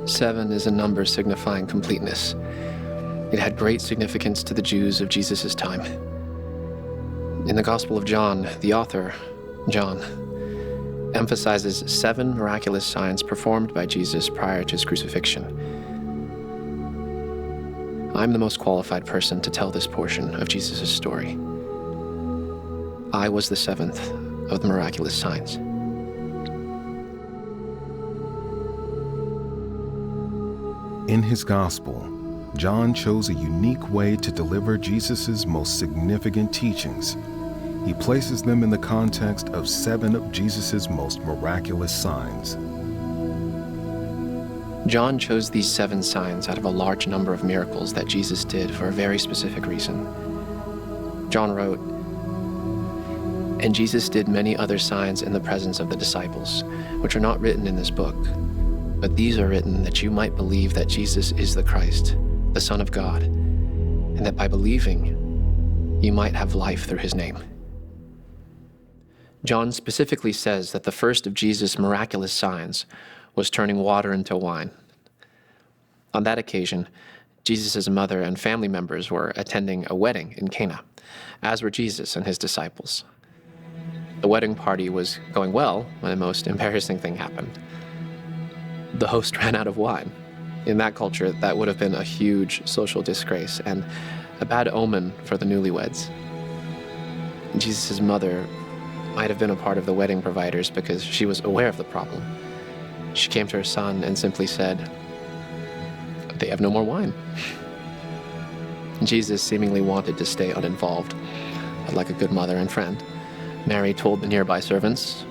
7 is a number signifying completeness. It had great significance to the Jews of Jesus' time. In the Gospel of John, the author, John, emphasizes 7 miraculous signs performed by Jesus prior to his crucifixion. I'm the most qualified person to tell this portion of Jesus' story. I was the 7th of the miraculous signs. In his gospel, John chose a unique way to deliver Jesus' most significant teachings. He places them in the context of 7 of Jesus' most miraculous signs. John chose these 7 signs out of a large number of miracles that Jesus did for a very specific reason. John wrote, "And Jesus did many other signs in the presence of the disciples, which are not written in this book. But these are written that you might believe that Jesus is the Christ, the Son of God, and that by believing, you might have life through his name." John specifically says that the first of Jesus' miraculous signs was turning water into wine. On that occasion, Jesus' mother and family members were attending a wedding in Cana, as were Jesus and his disciples. The wedding party was going well when the most embarrassing thing happened. The host ran out of wine. In that culture, that would have been a huge social disgrace and a bad omen for the newlyweds. Jesus' mother might have been a part of the wedding providers because she was aware of the problem. She came to her son and simply said, "They have no more wine." Jesus seemingly wanted to stay uninvolved, but like a good mother and friend, Mary told the nearby servants,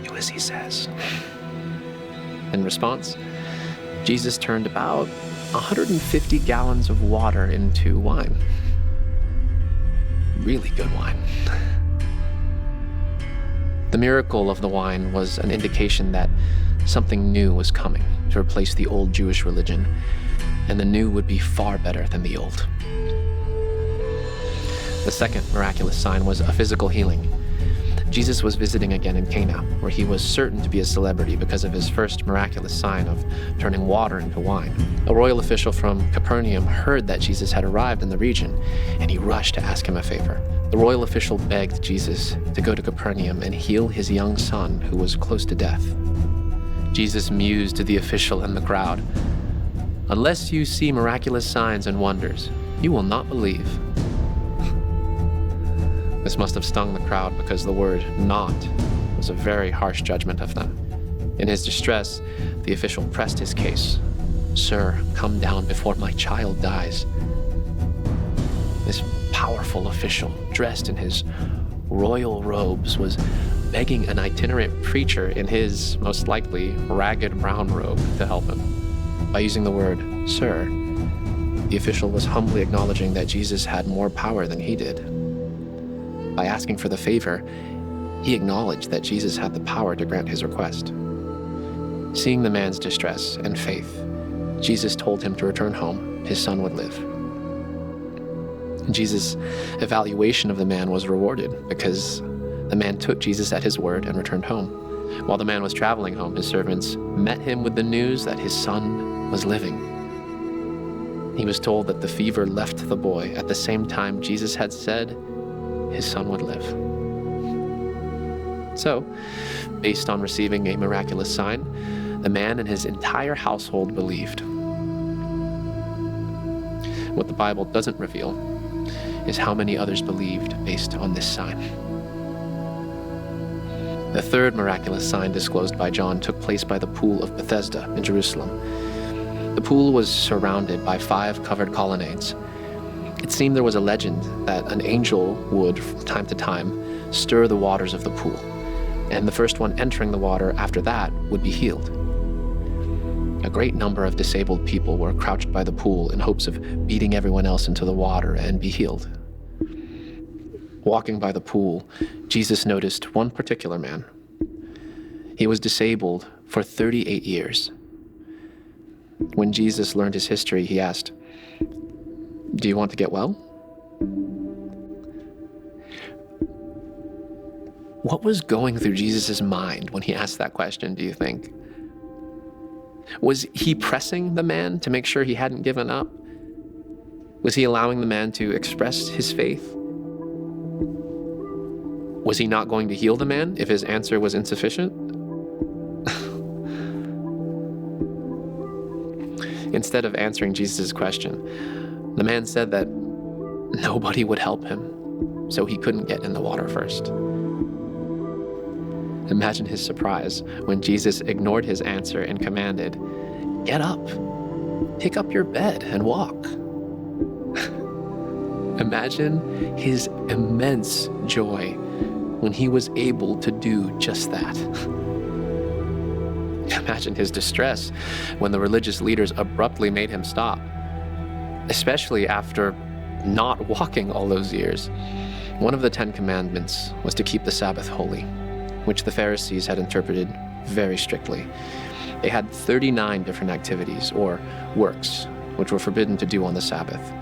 "Do as he says." In response, Jesus turned about 150 gallons of water into wine. Really good wine. The miracle of the wine was an indication that something new was coming to replace the old Jewish religion, and the new would be far better than the old. The second miraculous sign was a physical healing. Jesus was visiting again in Cana, where he was certain to be a celebrity because of his first miraculous sign of turning water into wine. A royal official from Capernaum heard that Jesus had arrived in the region, and he rushed to ask him a favor. The royal official begged Jesus to go to Capernaum and heal his young son, who was close to death. Jesus mused to the official and the crowd, "Unless you see miraculous signs and wonders, you will not believe." This must have stung the crowd because the word "not" was a very harsh judgment of them. In his distress, the official pressed his case. "Sir, come down before my child dies." This powerful official, dressed in his royal robes, was begging an itinerant preacher in his, most likely, ragged brown robe to help him. By using the word "sir," the official was humbly acknowledging that Jesus had more power than he did. By asking for the favor, he acknowledged that Jesus had the power to grant his request. Seeing the man's distress and faith, Jesus told him to return home. His son would live. Jesus' evaluation of the man was rewarded because the man took Jesus at his word and returned home. While the man was traveling home, his servants met him with the news that his son was living. He was told that the fever left the boy at the same time Jesus had said his son would live. So, based on receiving a miraculous sign, the man and his entire household believed. What the Bible doesn't reveal is how many others believed based on this sign. The third miraculous sign disclosed by John took place by the pool of Bethesda in Jerusalem. The pool was surrounded by 5 covered colonnades. It seemed there was a legend that an angel would, from time to time, stir the waters of the pool, and the first one entering the water after that would be healed. A great number of disabled people were crouched by the pool in hopes of beating everyone else into the water and be healed. Walking by the pool, Jesus noticed one particular man. He was disabled for 38 years. When Jesus learned his history, he asked, "Do you want to get well?" What was going through Jesus' mind when he asked that question, do you think? Was he pressing the man to make sure he hadn't given up? Was he allowing the man to express his faith? Was he not going to heal the man if his answer was insufficient? Instead of answering Jesus' question, the man said that nobody would help him, so he couldn't get in the water first. Imagine his surprise when Jesus ignored his answer and commanded, "Get up, pick up your bed and walk." Imagine his immense joy when he was able to do just that. Imagine his distress when the religious leaders abruptly made him stop, especially after not walking all those years. One of the 10 Commandments was to keep the Sabbath holy, which the Pharisees had interpreted very strictly. They had 39 different activities, or works, which were forbidden to do on the Sabbath,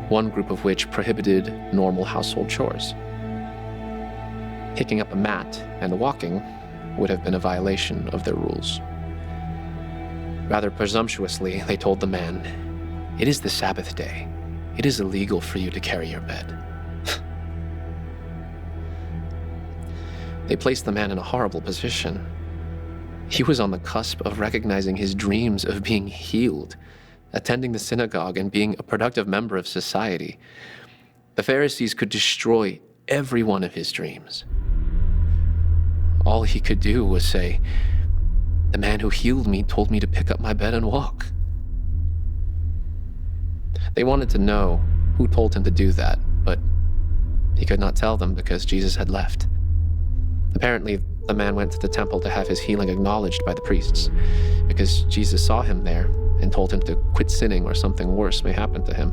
one group of which prohibited normal household chores. Picking up a mat and walking would have been a violation of their rules. Rather presumptuously, they told the man, "It is the Sabbath day. It is illegal for you to carry your bed." They placed the man in a horrible position. He was on the cusp of recognizing his dreams of being healed, attending the synagogue, and being a productive member of society. The Pharisees could destroy every one of his dreams. All he could do was say, "The man who healed me told me to pick up my bed and walk." They wanted to know who told him to do that, but he could not tell them because Jesus had left. Apparently, the man went to the temple to have his healing acknowledged by the priests, because Jesus saw him there and told him to quit sinning or something worse may happen to him.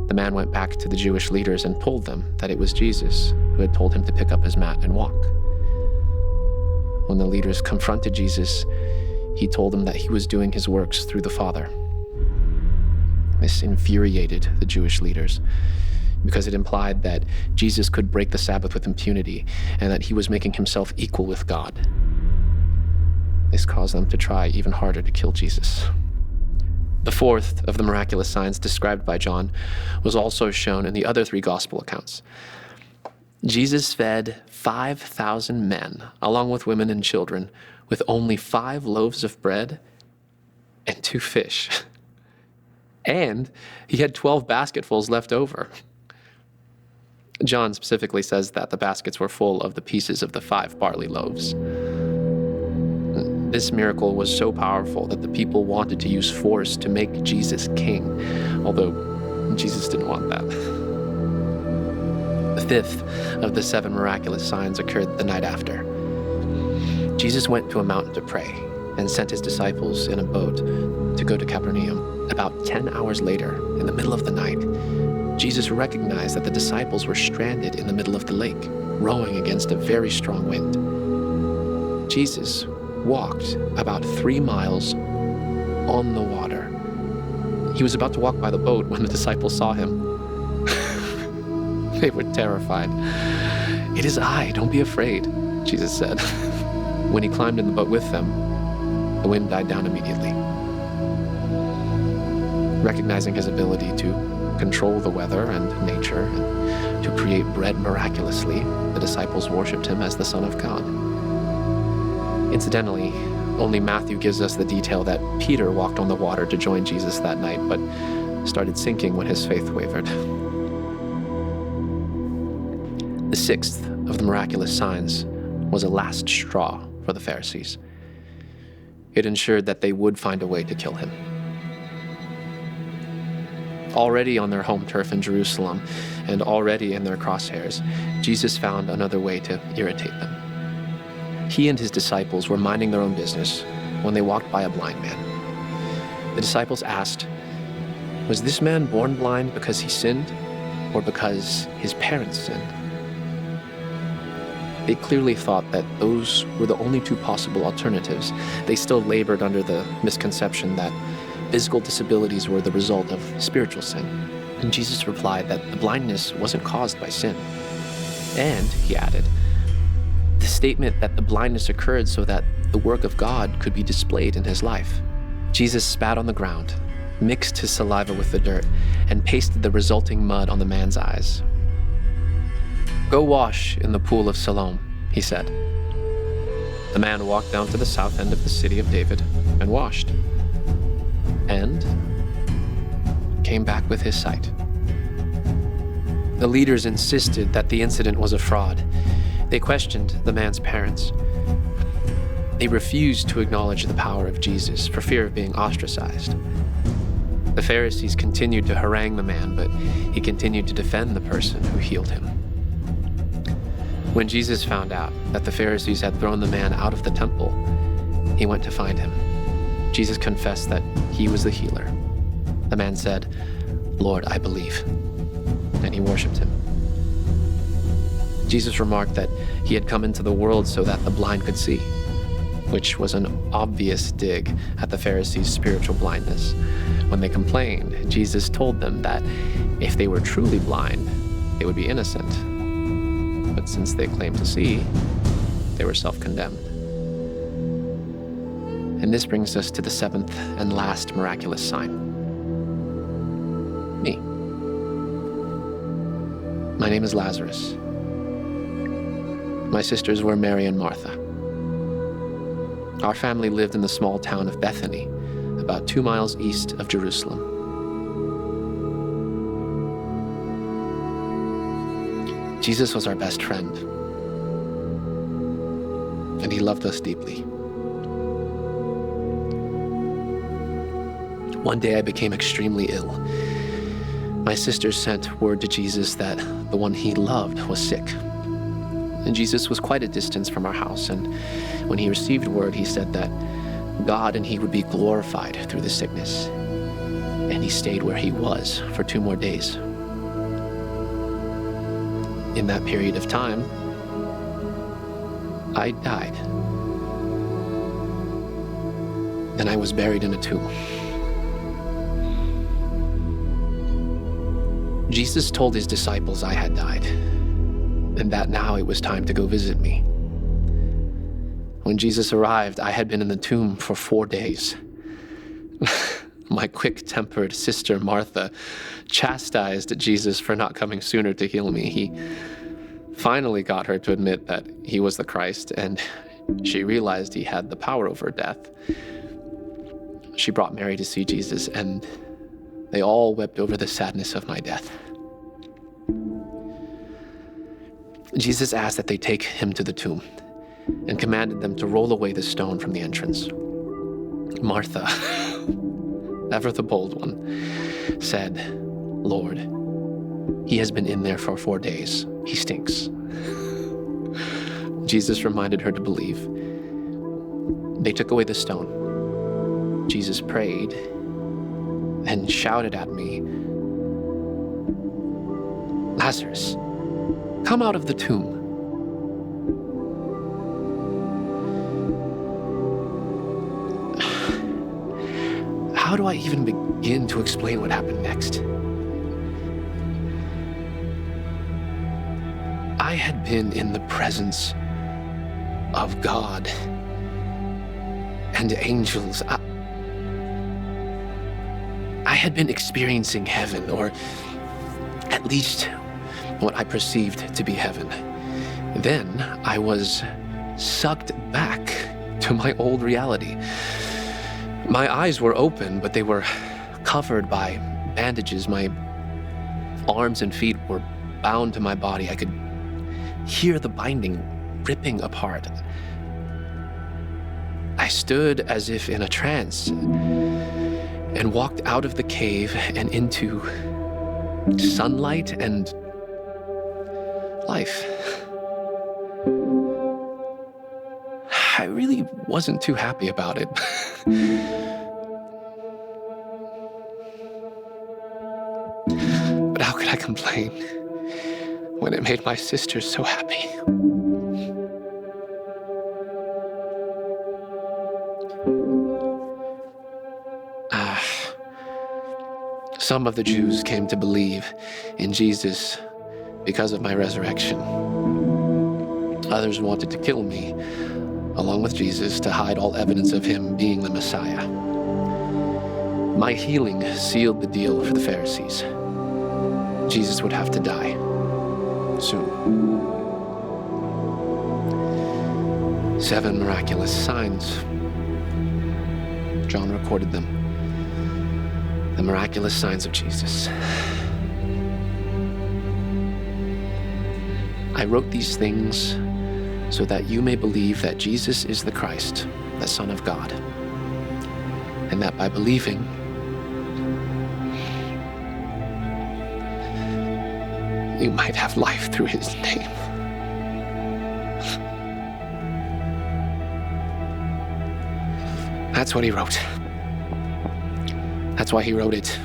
The man went back to the Jewish leaders and told them that it was Jesus who had told him to pick up his mat and walk. When the leaders confronted Jesus, he told them that he was doing his works through the Father. This infuriated the Jewish leaders, because it implied that Jesus could break the Sabbath with impunity and that he was making himself equal with God. This caused them to try even harder to kill Jesus. The fourth of the miraculous signs described by John was also shown in the other 3 gospel accounts. Jesus fed 5,000 men, along with women and children, with only 5 loaves of bread and 2 fish. And he had 12 basketfuls left over. John specifically says that the baskets were full of the pieces of the 5 barley loaves. This miracle was so powerful that the people wanted to use force to make Jesus king, although Jesus didn't want that. The 5th of the 7 miraculous signs occurred the night after. Jesus went to a mountain to pray and sent his disciples in a boat to go to Capernaum. About 10 hours later, in the middle of the night, Jesus recognized that the disciples were stranded in the middle of the lake, rowing against a very strong wind. Jesus walked about 3 miles on the water. He was about to walk by the boat when the disciples saw him. They were terrified. "It is I, don't be afraid," Jesus said. When he climbed in the boat with them, the wind died down immediately. Recognizing his ability to control the weather and nature and to create bread miraculously, the disciples worshipped him as the Son of God. Incidentally, only Matthew gives us the detail that Peter walked on the water to join Jesus that night, but started sinking when his faith wavered. The 6th of the miraculous signs was a last straw for the Pharisees. It ensured that they would find a way to kill him. Already on their home turf in Jerusalem, and already in their crosshairs, Jesus found another way to irritate them. He and his disciples were minding their own business when they walked by a blind man. The disciples asked, "Was this man born blind because he sinned, or because his parents sinned?" They clearly thought that those were the only 2 possible alternatives. They still labored under the misconception that physical disabilities were the result of spiritual sin. And Jesus replied that the blindness wasn't caused by sin. And, he added, the statement that the blindness occurred so that the work of God could be displayed in his life. Jesus spat on the ground, mixed his saliva with the dirt, and pasted the resulting mud on the man's eyes. "Go wash in the pool of Siloam," he said. The man walked down to the south end of the city of David and washed, and came back with his sight. The leaders insisted that the incident was a fraud. They questioned the man's parents. They refused to acknowledge the power of Jesus for fear of being ostracized. The Pharisees continued to harangue the man, but he continued to defend the person who healed him. When Jesus found out that the Pharisees had thrown the man out of the temple, he went to find him. Jesus confessed that he was the healer. The man said, "Lord, I believe," and he worshiped him. Jesus remarked that he had come into the world so that the blind could see, which was an obvious dig at the Pharisees' spiritual blindness. When they complained, Jesus told them that if they were truly blind, they would be innocent. But since they claimed to see, they were self-condemned. And this brings us to the seventh and last miraculous sign. Me. My name is Lazarus. My sisters were Mary and Martha. Our family lived in the small town of Bethany, about 2 miles east of Jerusalem. Jesus was our best friend, and he loved us deeply. One day I became extremely ill. My sisters sent word to Jesus that the one he loved was sick. And Jesus was quite a distance from our house, and when he received word, he said that God and he would be glorified through the sickness. And he stayed where he was for 2 more days. In that period of time, I died. And I was buried in a tomb. Jesus told his disciples I had died, and that now it was time to go visit me. When Jesus arrived, I had been in the tomb for 4 days. My quick-tempered sister Martha chastised Jesus for not coming sooner to heal me. He finally got her to admit that he was the Christ, and she realized he had the power over death. She brought Mary to see Jesus, and they all wept over the sadness of my death. Jesus asked that they take him to the tomb and commanded them to roll away the stone from the entrance. Martha, ever the bold one, said, "Lord, he has been in there for 4 days. He stinks." Jesus reminded her to believe. They took away the stone. Jesus prayed and shouted at me, "Lazarus, come out of the tomb." How do I even begin to explain what happened next? I had been in the presence of God and angels. I had been experiencing heaven, or at least what I perceived to be heaven. Then I was sucked back to my old reality. My eyes were open, but they were covered by bandages. My arms and feet were bound to my body. I could hear the binding ripping apart. I stood as if in a trance and walked out of the cave and into sunlight and life. I really wasn't too happy about it. But how could I complain when it made my sisters so happy? Some of the Jews came to believe in Jesus because of my resurrection. Others wanted to kill me, along with Jesus, to hide all evidence of him being the Messiah. My healing sealed the deal for the Pharisees. Jesus would have to die soon. 7 miraculous signs. John recorded them. The miraculous signs of Jesus. I wrote these things so that you may believe that Jesus is the Christ, the Son of God, and that by believing, you might have life through his name. That's what he wrote. That's why he wrote it.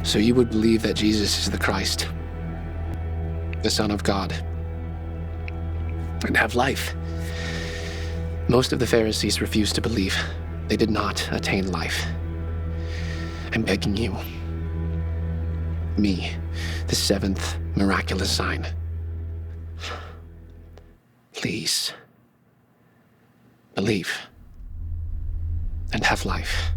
So you would believe that Jesus is the Christ, the Son of God, and have life. Most of the Pharisees refused to believe. They did not attain life. I'm begging you, me, the 7th miraculous sign, please believe and have life.